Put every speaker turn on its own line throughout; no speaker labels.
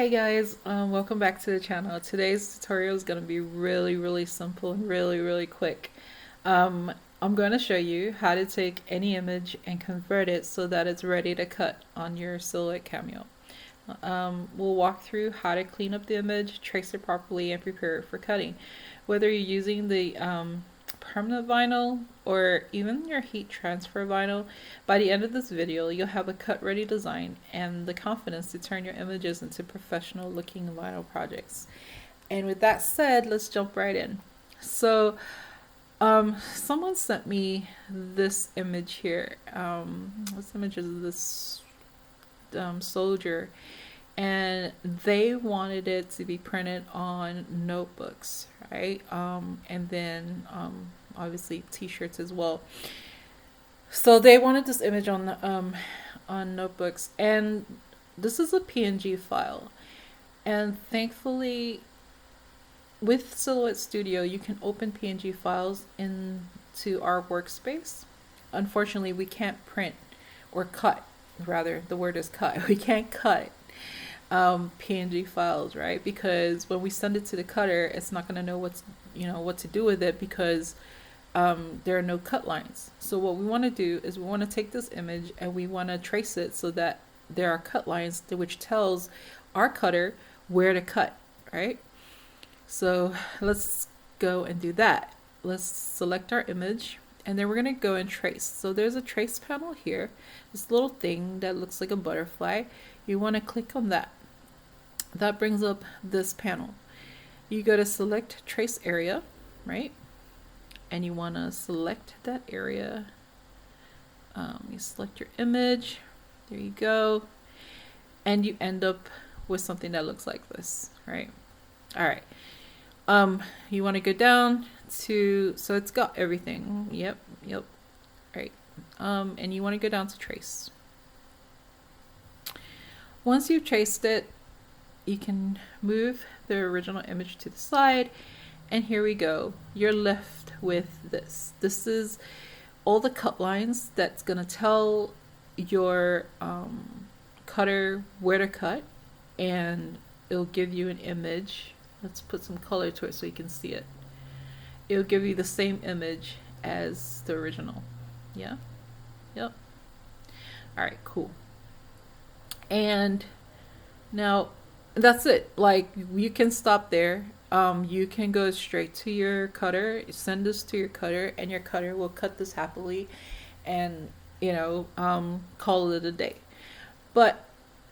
Hey guys, welcome back to the channel. Today's tutorial is going to be really simple and really quick. I'm going to show you how to take any image and convert it so that it's ready to cut on your Silhouette Cameo. We'll walk through how to clean up the image, trace it properly, and prepare it for cutting. Whether you're using the permanent vinyl or even your heat transfer vinyl, by the end of this video you'll have a cut ready design and the confidence to turn your images into professional looking vinyl projects. And with that said, let's jump right in. So someone sent me this image here. This image is this soldier, and they wanted it to be printed on notebooks, right? And then obviously t-shirts as well. So they wanted this image on notebooks, and this is a PNG file. And thankfully, with Silhouette Studio, you can open PNG files into our workspace. Unfortunately, we can't print or cut. Rather, the word is cut. We can't cut PNG files, right? Because when we send it to the cutter, it's not going to know what to do with it because there are no cut lines. So what we want to do is we want to take this image and we want to trace it so that there are cut lines which tells our cutter where to cut, right? So let's go and do that. Let's select our image and then we're going to go and trace. So there's a trace panel here, this little thing that looks like a butterfly. You want to click on that. That brings up this panel. You go to select trace area, right? And you want to select that area. You select your image. There you go. And you end up with something that looks like this, right? All right. You want to go down to, so it's got everything. Yep. Right. And you want to go down to trace. Once you've traced it, you can move the original image to the side, and here we go. You're left with this. This is all the cut lines that's gonna tell your cutter where to cut, and it'll give you an image. Let's put some color to it so you can see it. It'll give you the same image as the original. Yeah. Yep. All right, cool. And now that's it. Like, you can stop there. You can go straight to your cutter, send this to your cutter, and your cutter will cut this happily and call it a day. But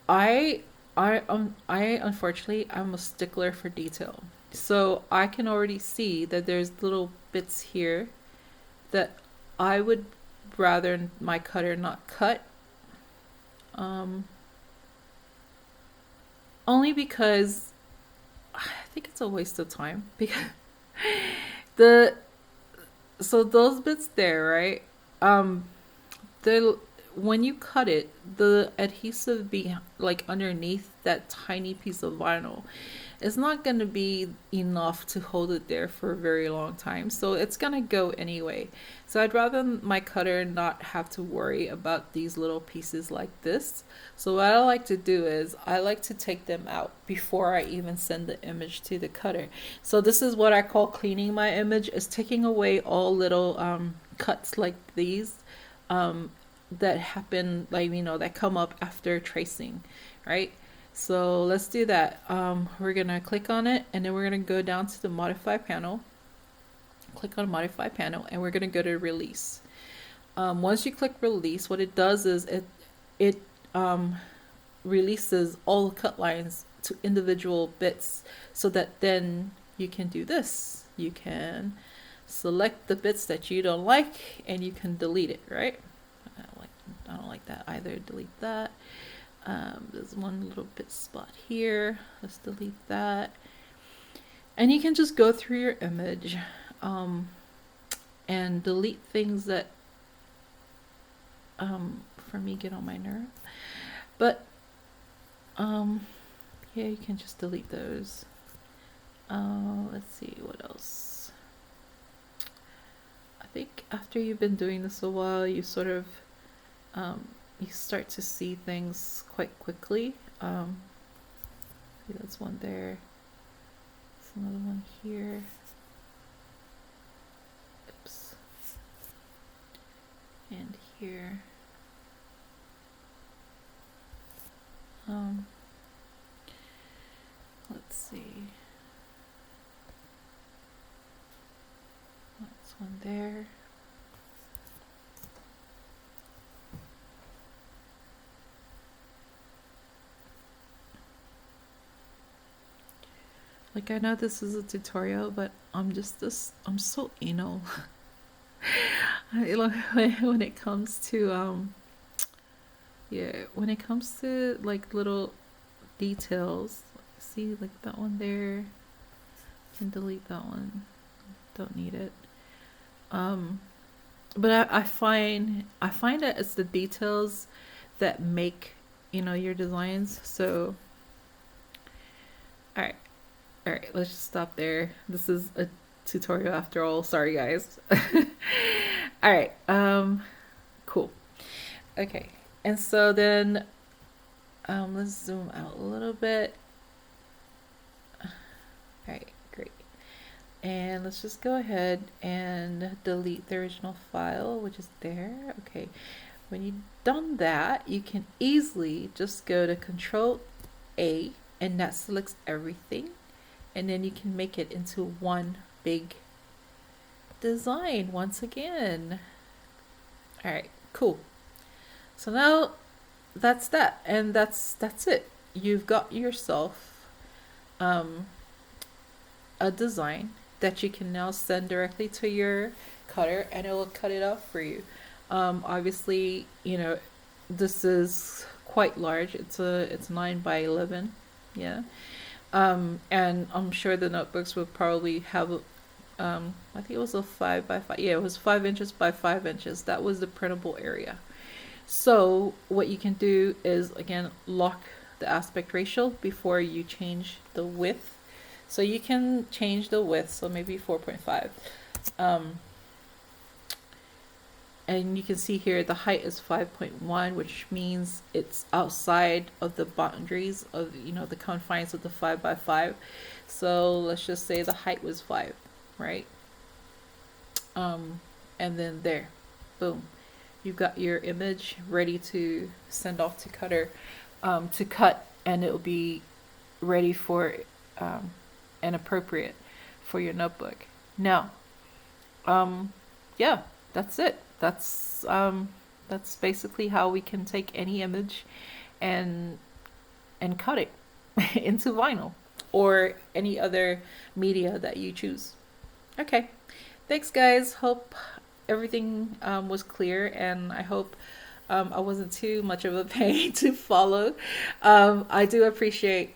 I unfortunately, I'm a stickler for detail. So I can already see that there's little bits here that I would rather my cutter not cut. Only because I think it's a waste of time because so those bits there, right? The when you cut it, the adhesive be like underneath that tiny piece of vinyl, it's not going to be enough to hold it there for a very long time, so it's going to go anyway. So I'd rather my cutter not have to worry about these little pieces like this. So what I like to do is I like to take them out before I even send the image to the cutter. So this is what I call cleaning my image, is taking away all little cuts like these that happen, like, that come up after tracing, right? So let's do that. We're gonna click on it, and then we're gonna go down to the modify panel, click on modify panel, and we're gonna go to release. Once you click release, what it does is it releases all the cut lines to individual bits, so that then you can do this. You can select the bits that you don't like and you can delete it, right? I don't like that either. Delete that. There's one little bit spot here. Let's delete that. And you can just go through your image and delete things that for me get on my nerve. But yeah, you can just delete those. Let's see what else. I think after you've been doing this a while, you sort of you start to see things quite quickly. See, that's one there. There's another one here. Oops. And here. Let's see. That's one there. Like, I know this is a tutorial, but I'm so anal. When it comes to yeah, when it comes to like little details. See, like that one there. Can delete that one. Don't need it. But I find that it's the details that make, you know, your designs. So all right. All right, let's just stop there. This is a tutorial after all. Sorry, guys. All right. Cool. Okay. And so then let's zoom out a little bit. All right, great. And let's just go ahead and delete the original file, which is there. Okay. When you've done that, you can easily just go to Control A, and that selects everything. And then you can make it into one big design once again. All right, cool. So now that's that, and that's it. You've got yourself a design that you can now send directly to your cutter, and it will cut it out for you. Obviously, you know, this is quite large. It's 9 by 11, yeah. And I'm sure the notebooks will probably have I think it was a 5 by 5. Yeah, it was 5 inches by 5 inches. That was the printable area. So what you can do is, again, lock the aspect ratio before you change the width. So you can change the width, so maybe 4.5. And you can see here the height is 5.1, which means it's outside of the boundaries of, you know, the confines of the 5 by 5. So let's just say the height was 5, right? And then there, boom, you've got your image ready to send off to cutter to cut, and it will be ready for and appropriate for your notebook. Now, yeah, that's it. That's basically how we can take any image and cut it into vinyl or any other media that you choose. Okay, thanks guys. Hope everything was clear, and I hope I wasn't too much of a pain to follow. I do appreciate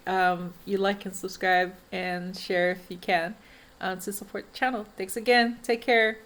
you like and subscribe and share if you can to support the channel. Thanks again. Take care.